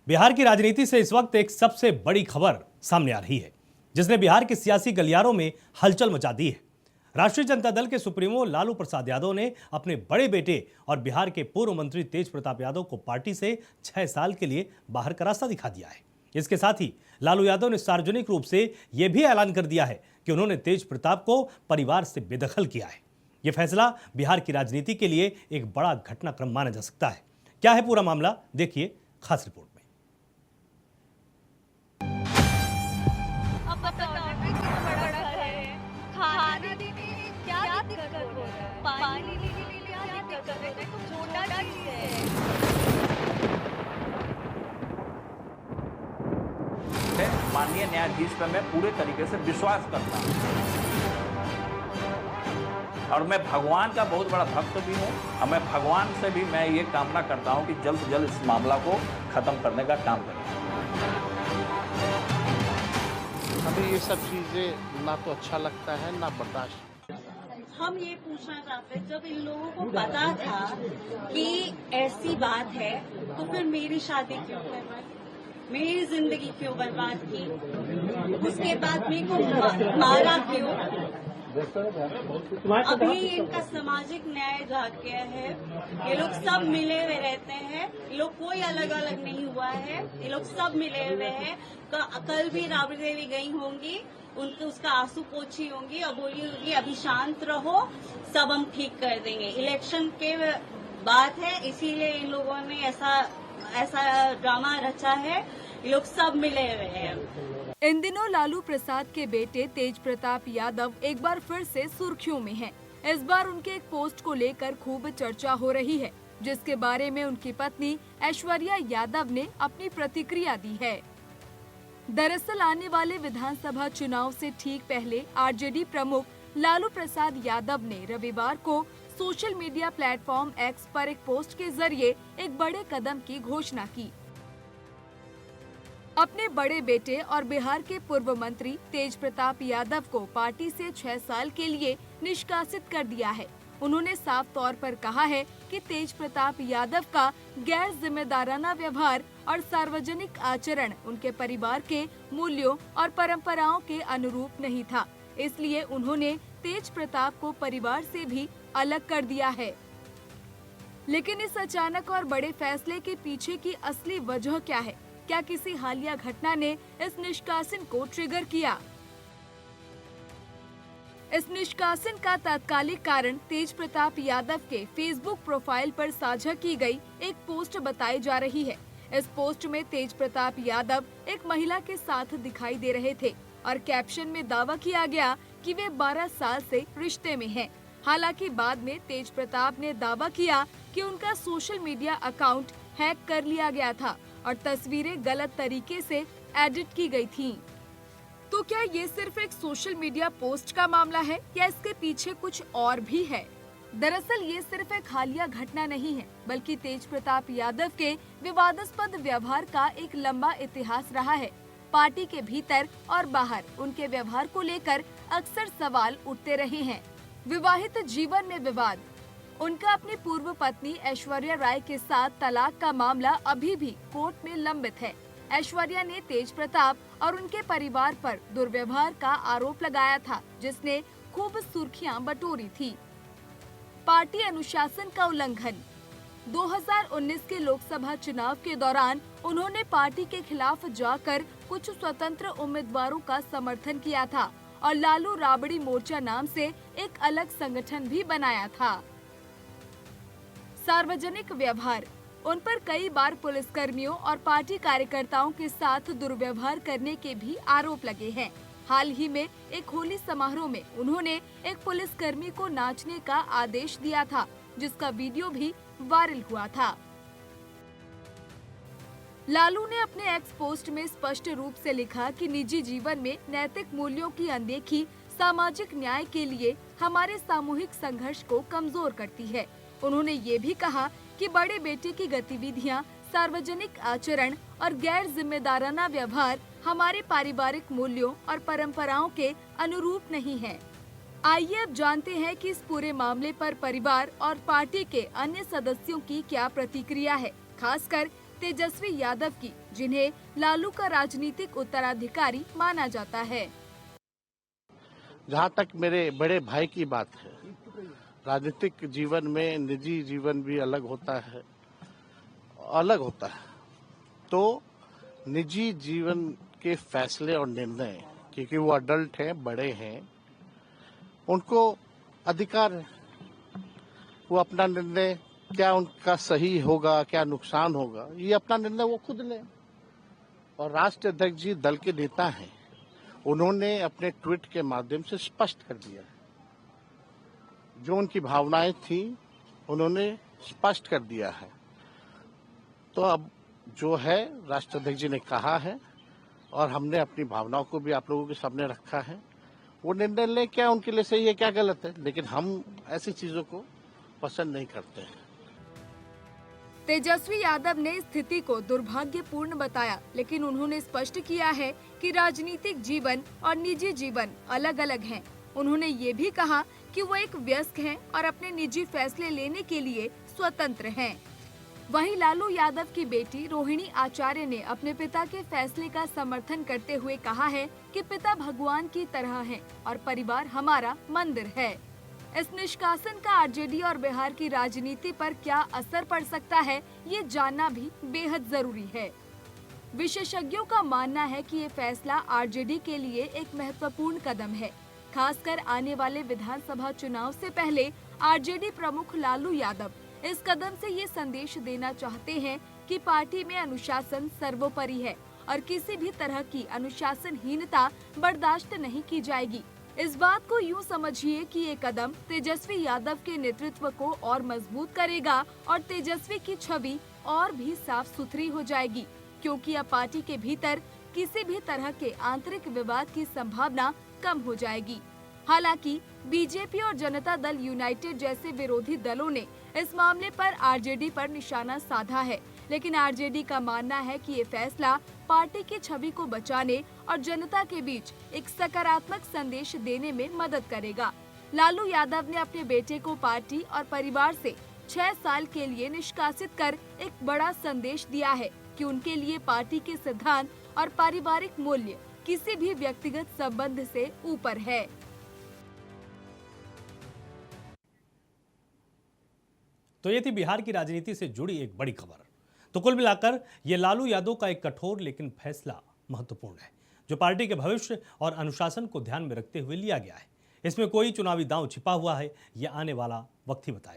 बिहार की राजनीति से इस वक्त एक सबसे बड़ी खबर सामने आ रही है, जिसने बिहार के सियासी गलियारों में हलचल मचा दी है। राष्ट्रीय जनता दल के सुप्रीमो लालू प्रसाद यादव ने अपने बड़े बेटे और बिहार के पूर्व मंत्री तेज प्रताप यादव को पार्टी से 6 साल के लिए बाहर का रास्ता दिखा दिया है। इसके साथ ही लालू यादव ने सार्वजनिक रूप से यह भी ऐलान कर दिया है कि उन्होंने तेज प्रताप को परिवार से बेदखल किया है। यह फैसला बिहार की राजनीति के लिए एक बड़ा घटनाक्रम माना जा सकता है। क्या है पूरा मामला, देखिए खास रिपोर्ट में। माननीय न्यायाधीश पर मैं पूरे तरीके से विश्वास करता हूं और मैं भगवान का बहुत बड़ा भक्त भी हूं और मैं भगवान से भी मैं ये कामना करता हूं कि जल्द से जल्द इस मामला को खत्म करने का काम करें। हमें ये सब चीजें ना तो अच्छा लगता है ना बर्दाश्त। हम ये पूछना चाहते हैं, जब इन लोगों को पता था कि ऐसी बात है तो फिर मेरी शादी क्यों करवाई, मेरी जिंदगी क्यों बर्बाद की, उसके बाद मेरे को मारा क्यों? अभी इनका सामाजिक न्याय जाग गया है। ये लोग सब मिले हुए रहते हैं, ये लोग कोई अलग अलग नहीं हुआ है, ये लोग सब मिले हुए हैं। कल भी राबड़ी देवी गई होंगी, उनके उसका आंसू पोछी होंगी और बोली होगी अभी शांत रहो, सब हम ठीक कर देंगे। इलेक्शन के बात है, इसीलिए इन लोगों ने ऐसा ड्रामा रचा है। ये लोग सब मिले हुए हैं। इन दिनों लालू प्रसाद के बेटे तेज प्रताप यादव एक बार फिर से सुर्खियों में हैं। इस बार उनके एक पोस्ट को लेकर खूब चर्चा हो रही है, जिसके बारे में उनकी पत्नी ऐश्वर्या यादव ने अपनी प्रतिक्रिया दी है। दरअसल आने वाले विधानसभा चुनाव से ठीक पहले आरजेडी प्रमुख लालू प्रसाद यादव ने रविवार को सोशल मीडिया प्लेटफॉर्म एक्स पर एक पोस्ट के जरिए एक बड़े कदम की घोषणा की। अपने बड़े बेटे और बिहार के पूर्व मंत्री तेज प्रताप यादव को पार्टी से 6 साल के लिए निष्कासित कर दिया है। उन्होंने साफ तौर पर कहा है कि तेज प्रताप यादव का गैर जिम्मेदाराना व्यवहार और सार्वजनिक आचरण उनके परिवार के मूल्यों और परंपराओं के अनुरूप नहीं था, इसलिए उन्होंने तेज प्रताप को परिवार से भी अलग कर दिया है। लेकिन इस अचानक और बड़े फैसले के पीछे की असली वजह क्या है? क्या किसी हालिया घटना ने इस निष्कासन को ट्रिगर किया? इस निष्कासन का तात्कालिक कारण तेज प्रताप यादव के फेसबुक प्रोफाइल पर साझा की गई एक पोस्ट बताई जा रही है। इस पोस्ट में तेज प्रताप यादव एक महिला के साथ दिखाई दे रहे थे और कैप्शन में दावा किया गया कि वे 12 साल से रिश्ते में हैं। हालांकि बाद में तेज प्रताप ने दावा किया कि उनका सोशल मीडिया अकाउंट हैक कर लिया गया था और तस्वीरें गलत तरीके से एडिट की गई थीं। तो क्या ये सिर्फ एक सोशल मीडिया पोस्ट का मामला है या इसके पीछे कुछ और भी है? दरअसल ये सिर्फ एक हालिया घटना नहीं है, बल्कि तेज प्रताप यादव के विवादास्पद व्यवहार का एक लंबा इतिहास रहा है। पार्टी के भीतर और बाहर उनके व्यवहार को लेकर अक्सर सवाल उठते रहे हैं। विवाहित जीवन में विवाद। उनका अपनी पूर्व पत्नी ऐश्वर्या राय के साथ तलाक का मामला अभी भी कोर्ट में लंबित है। ऐश्वर्या ने तेज प्रताप और उनके परिवार पर दुर्व्यवहार का आरोप लगाया था, जिसने खूब सुर्खियां बटोरी थी। पार्टी अनुशासन का उल्लंघन। 2019 के लोकसभा चुनाव के दौरान उन्होंने पार्टी के खिलाफ जाकर कुछ स्वतंत्र उम्मीदवारों का समर्थन किया था और लालू राबड़ी मोर्चा नाम से एक अलग संगठन भी बनाया था। सार्वजनिक व्यवहार। उन पर कई बार पुलिसकर्मियों और पार्टी कार्यकर्ताओं के साथ दुर्व्यवहार करने के भी आरोप लगे हैं। हाल ही में एक होली समारोह में उन्होंने एक पुलिसकर्मी को नाचने का आदेश दिया था, जिसका वीडियो भी वायरल हुआ था। लालू ने अपने एक्स पोस्ट में स्पष्ट रूप से लिखा कि निजी जीवन में नैतिक मूल्यों की अनदेखी सामाजिक न्याय के लिए हमारे सामूहिक संघर्ष को कमजोर करती है। उन्होंने ये भी कहा कि बड़े बेटे की गतिविधियां, सार्वजनिक आचरण और गैर जिम्मेदाराना व्यवहार हमारे पारिवारिक मूल्यों और परंपराओं के अनुरूप नहीं है। आइए अब जानते हैं कि इस पूरे मामले पर परिवार और पार्टी के अन्य सदस्यों की क्या प्रतिक्रिया है, खासकर तेजस्वी यादव की, जिन्हें लालू का राजनीतिक उत्तराधिकारी माना जाता है। जहाँ तक मेरे बड़े भाई की बात है, राजनीतिक जीवन में निजी जीवन भी अलग होता है। तो निजी जीवन के फैसले और निर्णय, क्योंकि वो अडल्ट हैं, बड़े हैं, उनको अधिकार है। वो अपना निर्णय, क्या उनका सही होगा, क्या नुकसान होगा, ये अपना निर्णय वो खुद लें। और राष्ट्रीय अध्यक्ष जी दल के नेता हैं, उन्होंने अपने ट्वीट के माध्यम से स्पष्ट कर दिया है। जो उनकी भावनाएं थी उन्होंने स्पष्ट कर दिया है। तो अब जो है राष्ट्राध्यक्ष जी ने कहा है और हमने अपनी भावनाओं को भी आप लोगों के सामने रखा है। वो निर्णय ले, क्या उनके लिए सही है, क्या गलत है, लेकिन हम ऐसी चीजों को पसंद नहीं करते हैं। तेजस्वी यादव ने स्थिति को दुर्भाग्यपूर्ण बताया, लेकिन उन्होंने स्पष्ट किया है कि राजनीतिक जीवन और निजी जीवन अलग अलग हैं। उन्होंने ये भी कहा कि वो एक वयस्क हैं और अपने निजी फैसले लेने के लिए स्वतंत्र हैं। वहीं लालू यादव की बेटी रोहिणी आचार्य ने अपने पिता के फैसले का समर्थन करते हुए कहा है कि पिता भगवान की तरह हैं और परिवार हमारा मंदिर है। इस निष्कासन का आरजेडी और बिहार की राजनीति पर क्या असर पड़ सकता है, ये जानना भी बेहद जरूरी है। विशेषज्ञों का मानना है कि ये फैसला आरजेडी के लिए एक महत्वपूर्ण कदम है। खासकर आने वाले विधानसभा चुनाव से पहले आरजेडी प्रमुख लालू यादव इस कदम से ये संदेश देना चाहते हैं कि पार्टी में अनुशासन सर्वोपरि है और किसी भी तरह की अनुशासनहीनता बर्दाश्त नहीं की जाएगी। इस बात को यूं समझिए कि ये कदम तेजस्वी यादव के नेतृत्व को और मजबूत करेगा और तेजस्वी की छवि और भी साफ सुथरी हो जाएगी, क्योंकि अब पार्टी के भीतर किसी भी तरह के आंतरिक विवाद की संभावना कम हो जाएगी। हालांकि बीजेपी और जनता दल यूनाइटेड जैसे विरोधी दलों ने इस मामले पर आरजेडी पर निशाना साधा है, लेकिन आरजेडी का मानना है कि ये फैसला पार्टी की छवि को बचाने और जनता के बीच एक सकारात्मक संदेश देने में मदद करेगा। लालू यादव ने अपने बेटे को पार्टी और परिवार से 6 साल के लिए निष्कासित कर एक बड़ा संदेश दिया है कि उनके लिए पार्टी के सिद्धांत और पारिवारिक मूल्य किसी भी व्यक्तिगत संबंध से ऊपर है। तो ये थी बिहार की राजनीति से जुड़ी एक बड़ी खबर। तो कुल मिलाकर ये लालू यादव का एक कठोर लेकिन फैसला महत्वपूर्ण है, जो पार्टी के भविष्य और अनुशासन को ध्यान में रखते हुए लिया गया है। इसमें कोई चुनावी दांव छिपा हुआ है, यह आने वाला वक्त ही बताएगा।